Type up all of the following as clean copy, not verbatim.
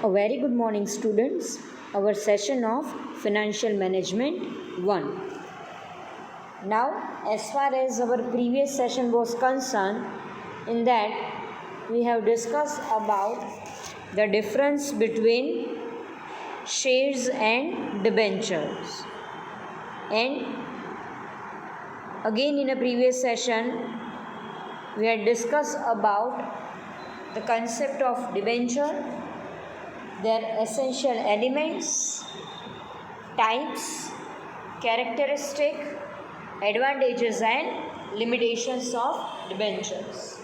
A very good morning, students. Our session of Financial Management 1. Now, as far as our previous session was concerned, in that we have discussed about the difference between shares and debentures. And again, in a previous session, we had discussed about the concept of debenture, their essential elements, types, characteristic, advantages and limitations of debentures.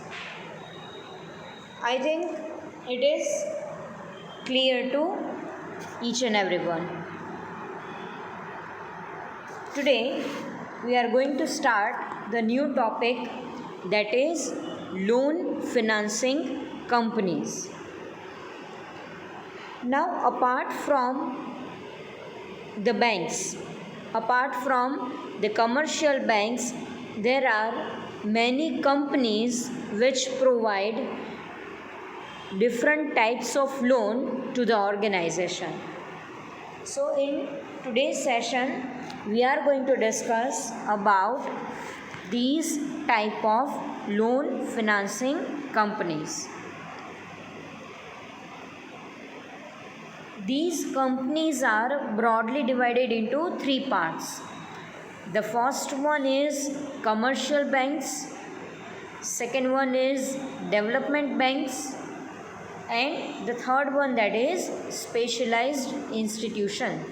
I think it is clear to each and everyone. Today we are going to start the new topic, that is loan financing companies. Now, apart from the banks, apart from the commercial banks, there are many companies which provide different types of loan to the organization. So, in today's session, we are going to discuss about these type of loan financing companies. These companies are broadly divided into three parts. The first one is commercial banks, second one is development banks, and the third one, that is specialized institution.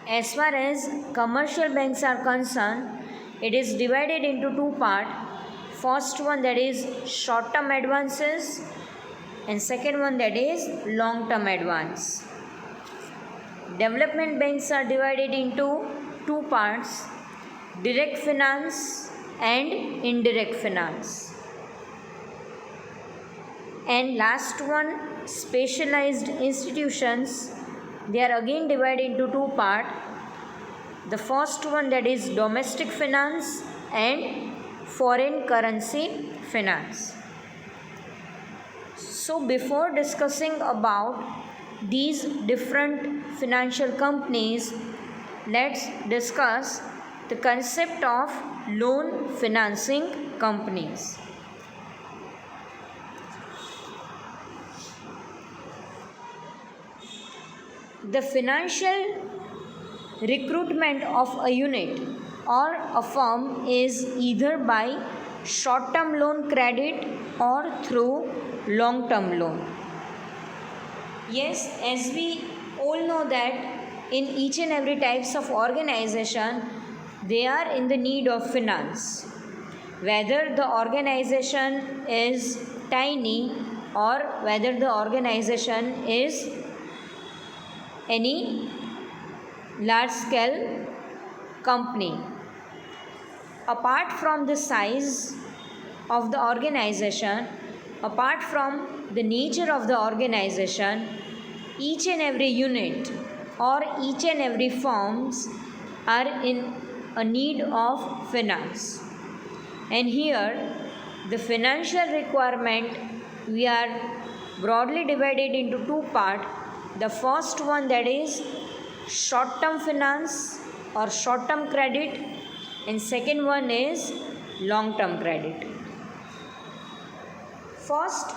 As far as commercial banks are concerned, it is divided into two parts. First one, that is short-term advances, and second one, that is long-term advance. Development banks are divided into two parts, direct finance and indirect finance. And last one, specialized institutions, they are again divided into two parts. The first one, that is domestic finance and foreign currency finance. So before discussing about these different financial companies, let's discuss the concept of loan financing companies. The financial recruitment of a unit or a firm is either by short-term loan credit or through long-term loan. Yes, as we all know that in each and every types of organization, they are in the need of finance. Whether the organization is tiny or whether the organization is any large-scale company. Apart from the size of the organization, apart from the nature of the organization, each and every unit or each and every firms are in a need of finance. And here the financial requirement, we are broadly divided into two parts. The first one, that is short-term finance or short-term credit, and second one is long-term credit. First,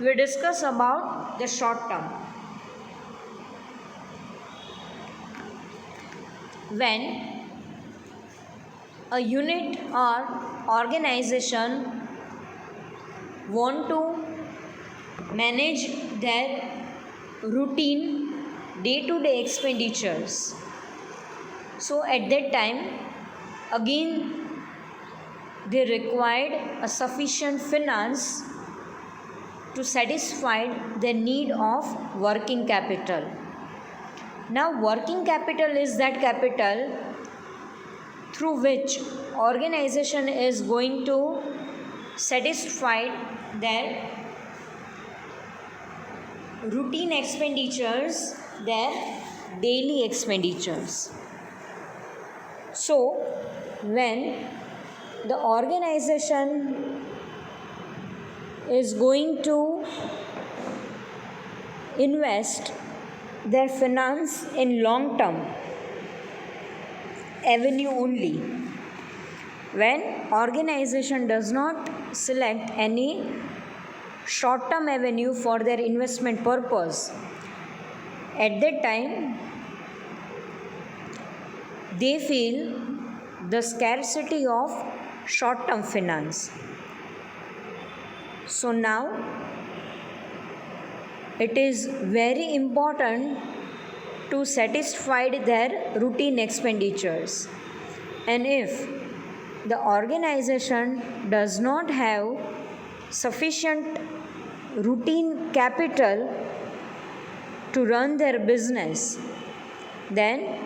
we discuss about the short-term. When a unit or organization want to manage their routine day-to-day expenditures, so at that time again they required a sufficient finance to satisfy the need of working capital. Now, working capital is that capital through which organization is going to satisfy their routine expenditures, their daily expenditures. So, when the organization is going to invest their finance in long term avenue only. When organization does not select any short term avenue for their investment purpose, at that time they feel the scarcity of short term finance. So now it is very important to satisfy their routine expenditures, and if the organization does not have sufficient routine capital to run their business, then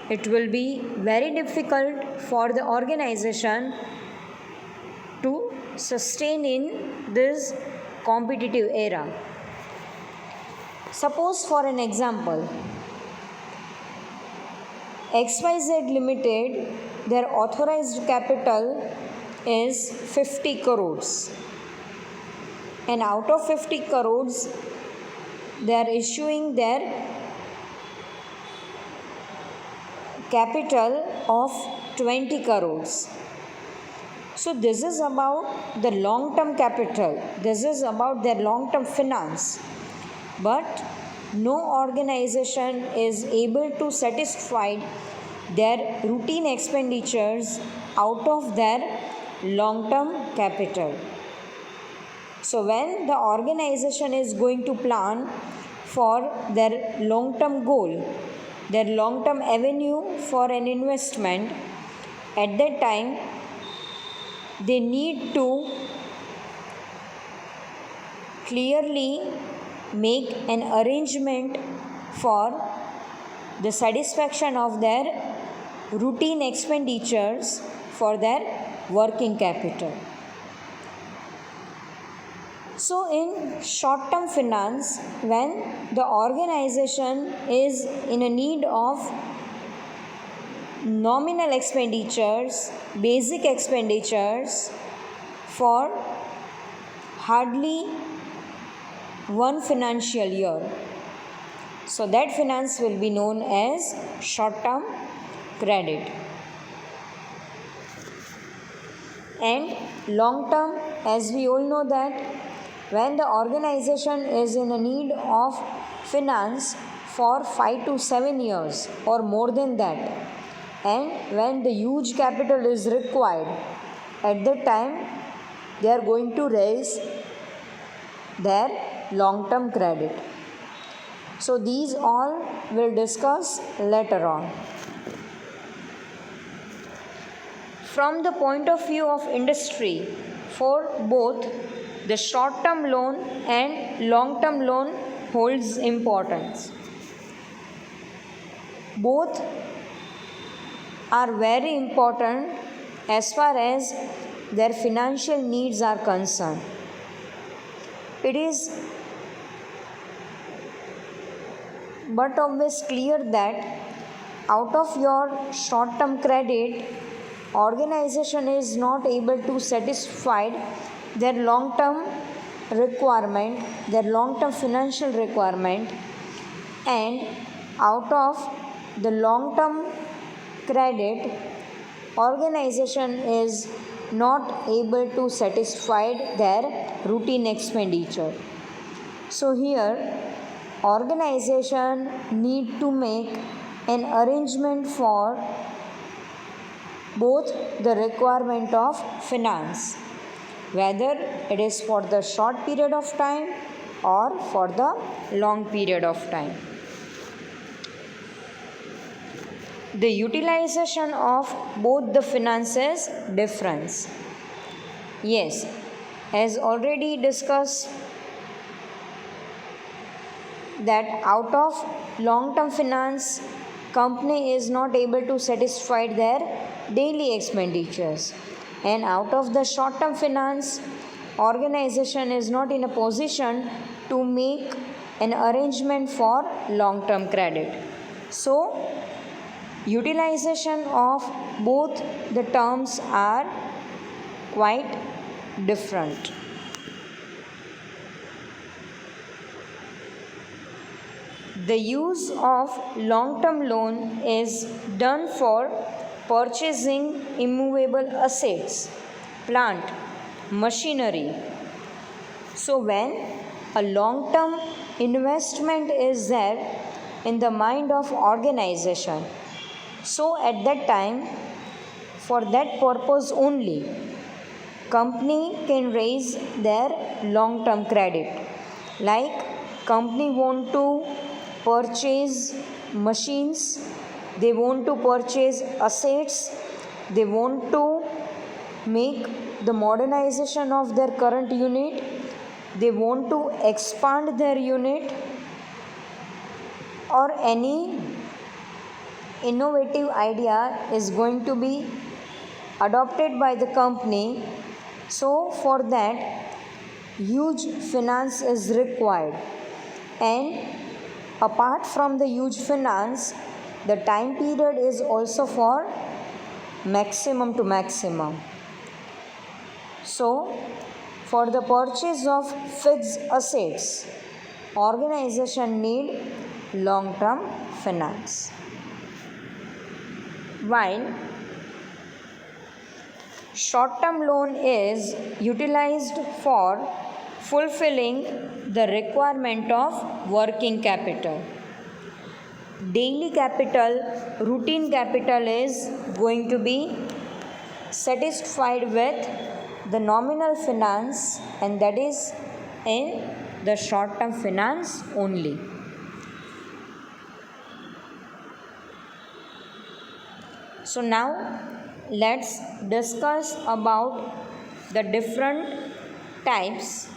it will be very difficult for the organization to sustain in this competitive era. Suppose, for an example, XYZ Limited, their authorized capital is 50 crores, and out of 50 crores they are issuing their capital of 20 crores. So this is about the long term capital, this is about their long term finance. But no organization is able to satisfy their routine expenditures out of their long term capital. So when the organization is going to plan for their long term goal, their long term avenue for an investment, at that time they need to clearly make an arrangement for the satisfaction of their routine expenditures for their working capital. So in short term finance, when the organization is in a need of nominal expenditures, basic expenditures for hardly one financial year, so that finance will be known as short term credit. And long term, as we all know that when the organization is in a need of finance for 5 to 7 years or more than that, and when the huge capital is required, at that time they are going to raise their long term credit. So these all we'll discuss later on. From the point of view of industry, for both the short term loan and long term loan holds importance. Both are very important as far as their financial needs are concerned. It is but always clear that out of your short term credit, organization is not able to satisfy their long term requirement, their long term financial requirement, and out of the long term credit, organization is not able to satisfy their routine expenditure. So here organization need to make an arrangement for both the requirement of finance, whether it is for the short period of time or for the long period of time. The utilization of both the finances difference. Yes, as already discussed, that out of long term finance, company is not able to satisfy their daily expenditures, and out of the short term finance, organization is not in a position to make an arrangement for long term credit. So utilization of both the terms are quite different. The use of long-term loan is done for purchasing immovable assets, plant, machinery. So when a long-term investment is there in the mind of organization, so at that time, for that purpose only, company can raise their long-term credit. Like company want to purchase machines, they want to purchase assets, they want to make the modernization of their current unit, they want to expand their unit, or any innovative idea is going to be adopted by the company. So for that, huge finance is required, and apart from the huge finance, the time period is also for maximum to maximum. So for the purchase of fixed assets, organization need long-term finance. While short-term loan is utilized for fulfilling the requirement of working capital. Daily capital, routine capital is going to be satisfied with the nominal finance, and that is in the short-term finance only. So now let's discuss about the different types.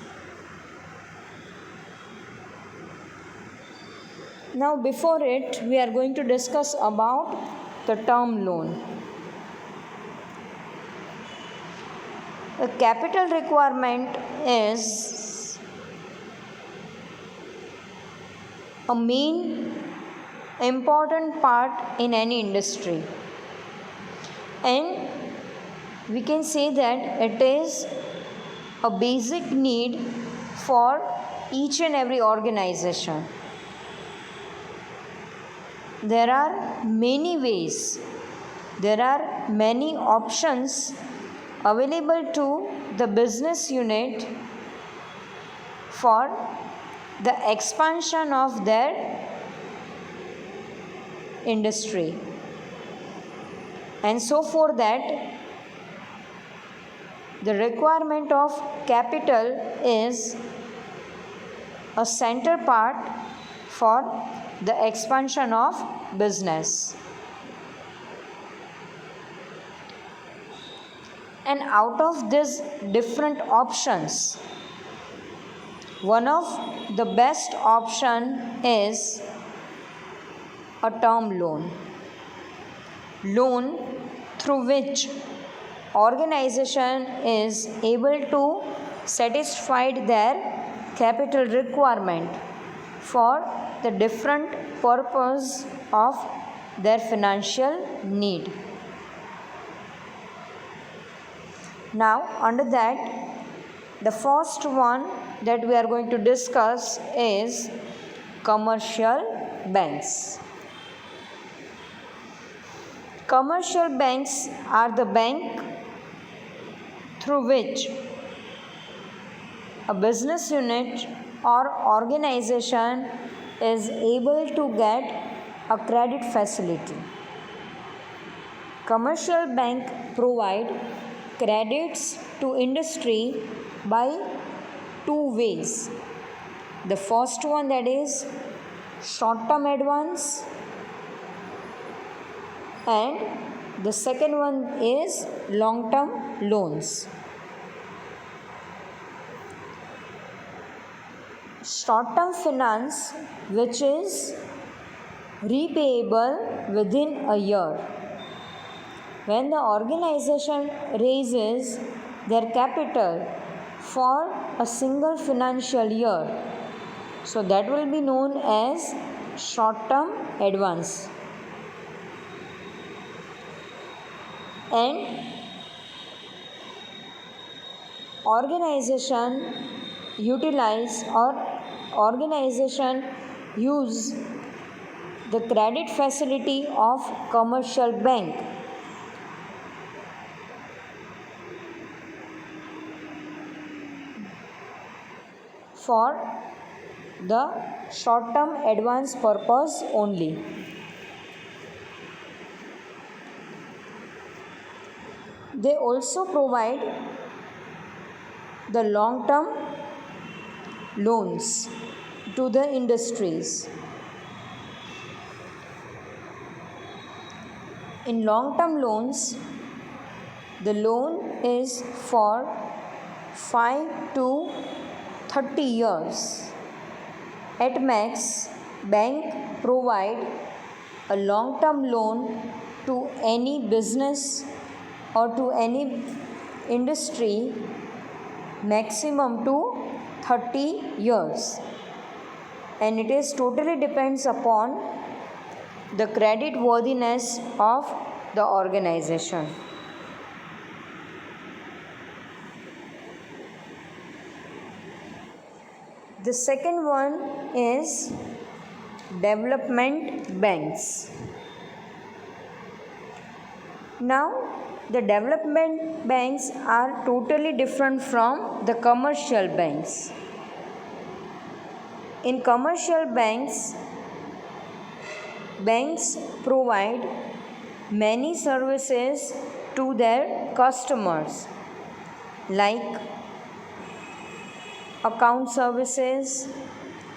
Now before it, we are going to discuss about the term loan. The capital requirement is a main important part in any industry, and we can say that it is a basic need for each and every organization. There are many ways, there are many options available to the business unit for the expansion of their industry. And so for that, the requirement of capital is a center part for the expansion of business. And out of these different options, one of the best option is a term loan. Loan through which organization is able to satisfy their capital requirement for the different purpose of their financial need. Now under that, the first one that we are going to discuss is commercial banks. Commercial banks are the bank through which a business unit or organization is able to get a credit facility. Commercial bank provide credits to industry by two ways. The first one, that is short-term advance, and the second one is long-term loans. Short-term finance, which is repayable within a year. When the organization raises their capital for a single financial year, so that will be known as short-term advance. And organization utilize or organization use the credit facility of commercial bank. For the short term advance purpose only. They also provide the long term loans to the industries. In long term loans, the loan is for 5 to 30 years. At max, bank provide a long term loan to any business or to any industry maximum to 30 years, and it is totally depends upon the credit worthiness of the organization. The second one is development banks. Now, the development banks are totally different from the commercial banks. In commercial banks, banks provide many services to their customers like account services,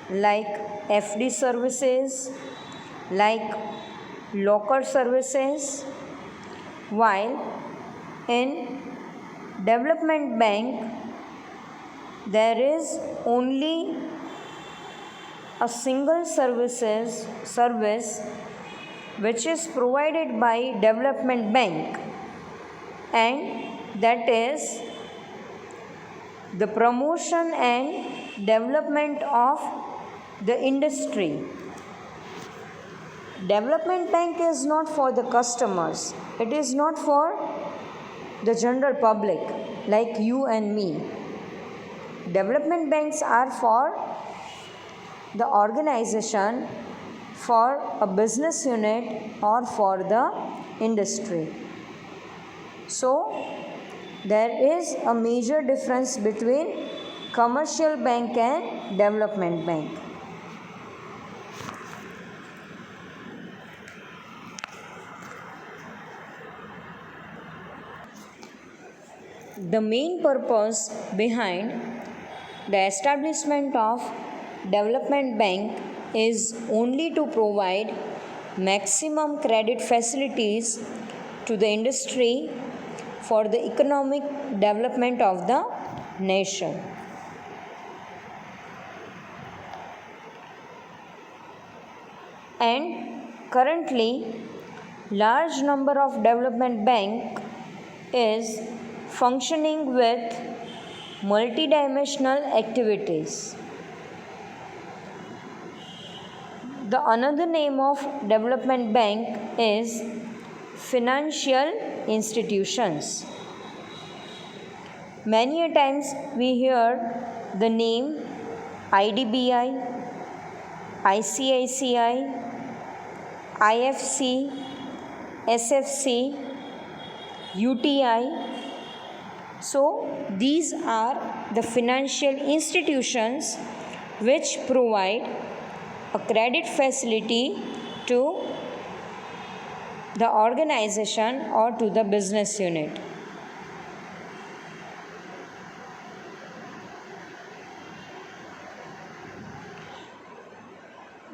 like FD services, like locker services, while in development bank there is only a single service which is provided by development bank, and that is the promotion and development of the industry. Development bank is not for the customers, it is not for the general public like you and me. Development banks are for the organization, for a business unit, or for the industry. So, there is a major difference between commercial bank and development bank. The main purpose behind the establishment of development bank is only to provide maximum credit facilities to the industry for the economic development of the nation. And currently, large number of development bank is functioning with multidimensional activities. The another name of development bank is financial institutions. Many a times we hear the name IDBI, ICICI, IFC, SFC, UTI. So, these are the financial institutions which provide a credit facility to the organization or to the business unit.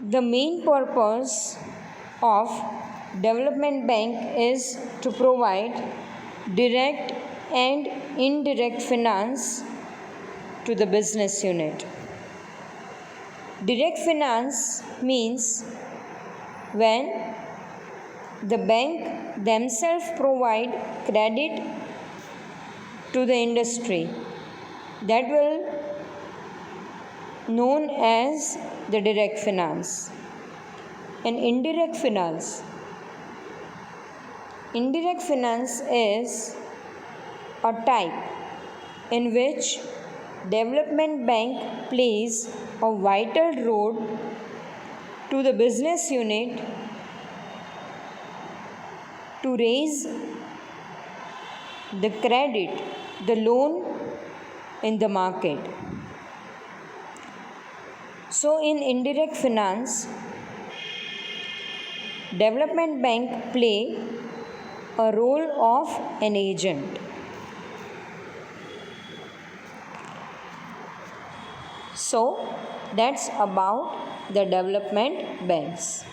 The main purpose of development bank is to provide direct and indirect finance to the business unit. Direct finance means when the bank themselves provide credit to the industry, that will known as the direct finance. And indirect finance is a type in which development bank plays a vital role to the business unit to raise the credit, the loan in the market. So in indirect finance, development bank play a role of an agent. So that's about the development banks.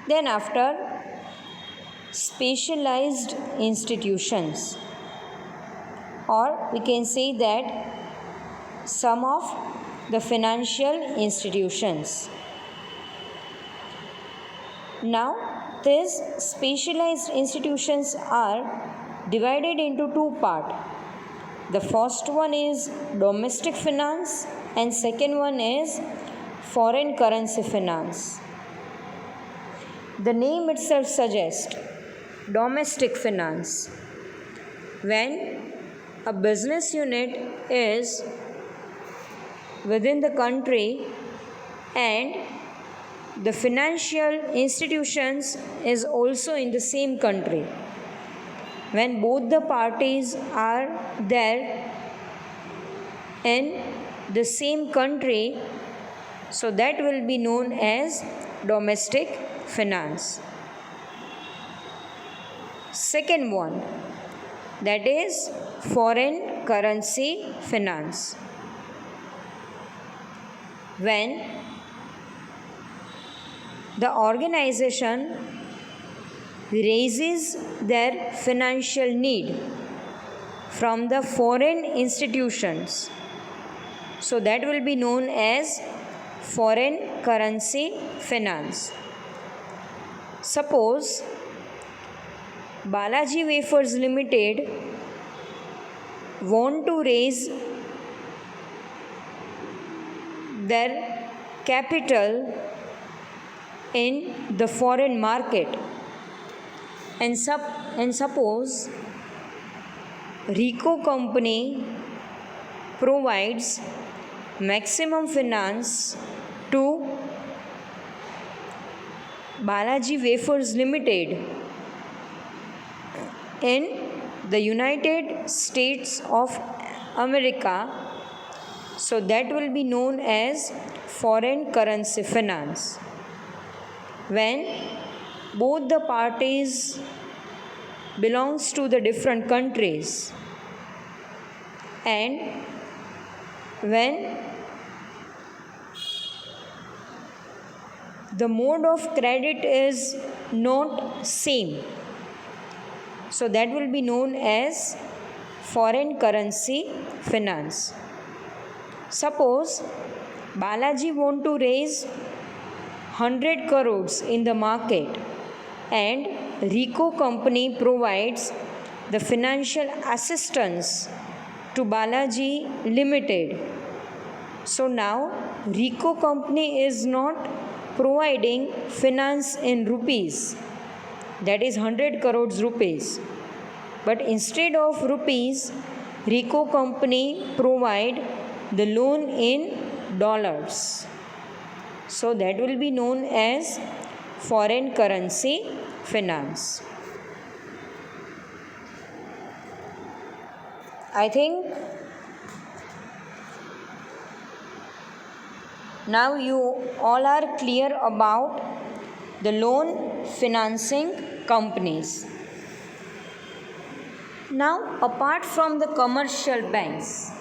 Then after, specialized institutions, or we can say that some of the financial institutions. Now these specialized institutions are divided into two parts. The first one is domestic finance and second one is foreign currency finance. The name itself suggests domestic finance. When a business unit is within the country and the financial institutions is also in the same country, when both the parties are there in the same country, so that will be known as domestic finance. Second one, that is foreign currency finance. When the organization raises their financial need from the foreign institutions, so that will be known as foreign currency finance. Suppose Balaji Wafers Limited want to raise their capital in the foreign market, and suppose RICO company provides maximum finance to Balaji Wafers Limited in the United States of America, so that will be known as foreign currency finance. When both the parties belongs to the different countries and when the mode of credit is not same, so that will be known as foreign currency finance. Suppose Balaji want to raise 100 crores in the market and RICO company provides the financial assistance to Balaji Limited. So now RICO company is not providing finance in rupees, that is 100 crores rupees, but instead of rupees, RICO company provide the loan in dollars. So that will be known as foreign currency finance. I think now you all are clear about the loan financing companies. Now, apart from the commercial banks,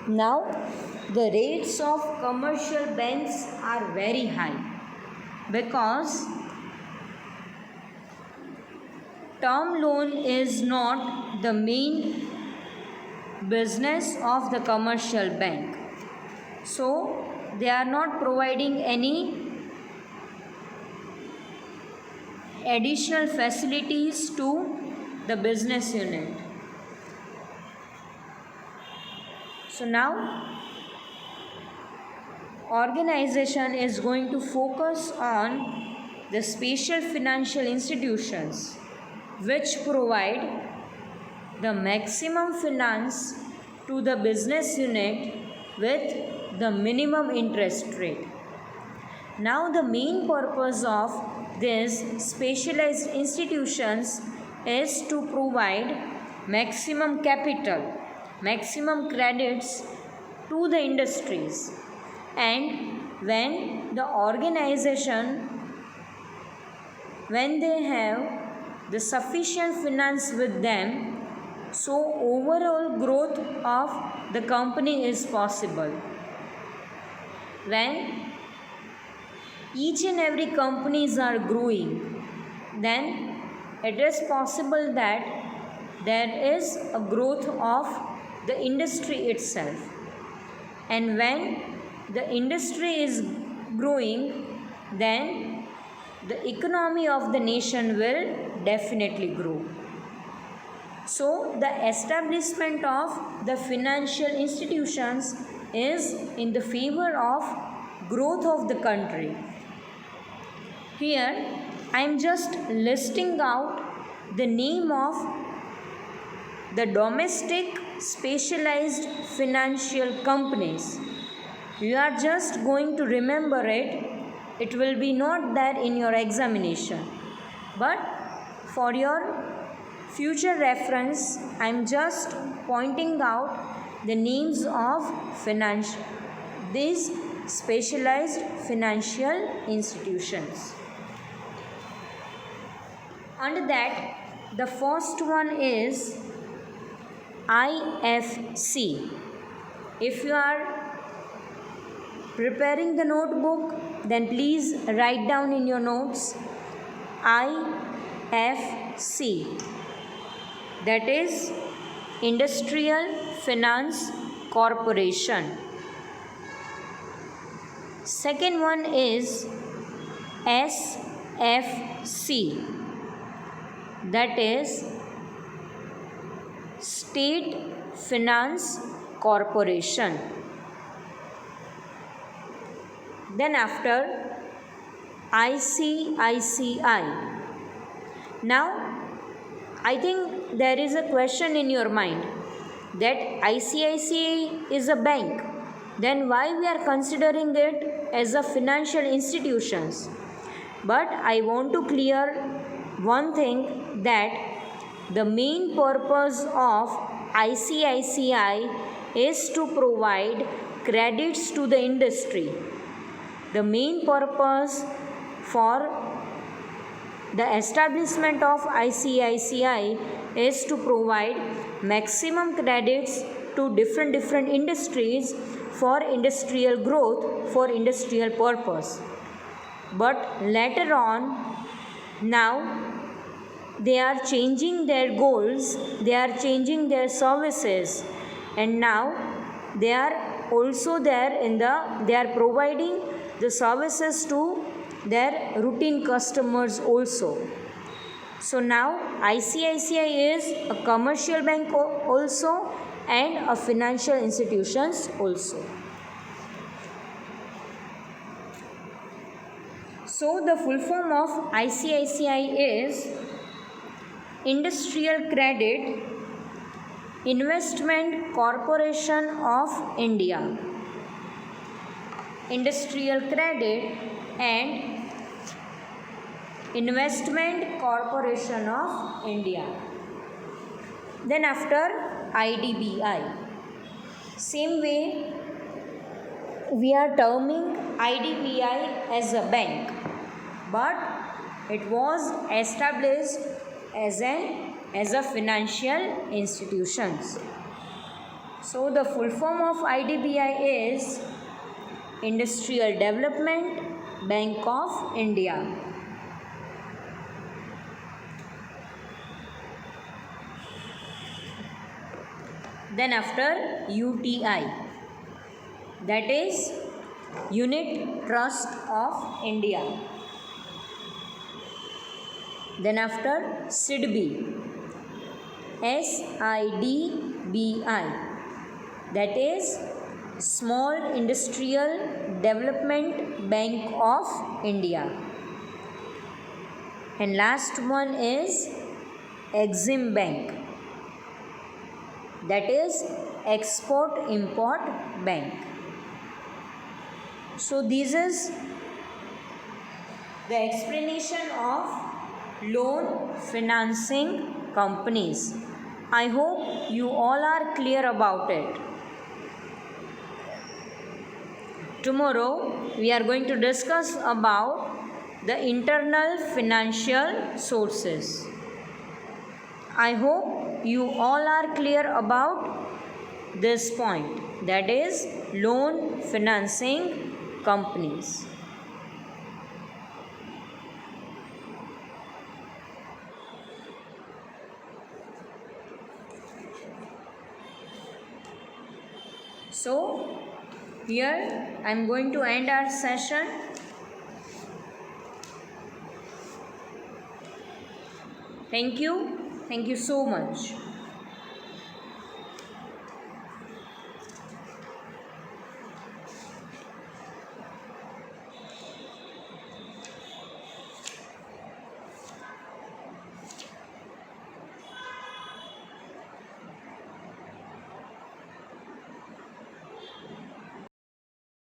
now the rates of commercial banks are very high because term loan is not the main business of the commercial bank. So they are not providing any additional facilities to the business unit. So now organization is going to focus on the special financial institutions which provide the maximum finance to the business unit with the minimum interest rate. Now the main purpose of these specialized institutions is to provide maximum capital, maximum credits to the industries, and when they have the sufficient finance with them, so overall growth of the company is possible. When each and every companies are growing, then it is possible that there is a growth of the industry itself. And when the industry is growing, then the economy of the nation will definitely grow. So the establishment of the financial institutions is in the favor of growth of the country. Here I am just listing out the name of the domestic specialized financial companies. You are just going to remember it. It will be not there in your examination. But for your future reference, I am just pointing out the names of these specialized financial institutions. Under that, the first one is IFC. If you are preparing the notebook, then please write down in your notes IFC. That is Industrial Finance Corporation. Second one is SFC. That is State Finance Corporation. Then after ICICI. Now I think there is a question in your mind that ICICI is a bank. Then why we are considering it as a financial institutions? But I want to clear one thing, that the main purpose of ICICI is to provide credits to the industry. The main purpose for the establishment of ICICI is to provide maximum credits to different industries for industrial growth, for industrial purpose. But later on, now they are changing their goals, they are changing their services, and now they are also they are providing the services to their routine customers also. So now ICICI is a commercial bank also and a financial institutions also. So the full form of ICICI is Industrial Credit Investment Corporation of India. Industrial Credit and Investment Corporation of India. Then after IDBI. Same way we are terming IDBI as a bank, but it was established as a financial institution. So the full form of IDBI is Industrial Development Bank of India. Then after UTI, that is Unit Trust of India. Then after SIDBI, SIDBI, that is Small Industrial Development Bank of India. And last one is Exim Bank, that is Export Import Bank. So this is the explanation of loan financing companies. I hope you all are clear about it. Tomorrow we are going to discuss about the internal financial sources. I hope you all are clear about this point, that is loan financing companies. So here I am going to end our session. Thank you so much.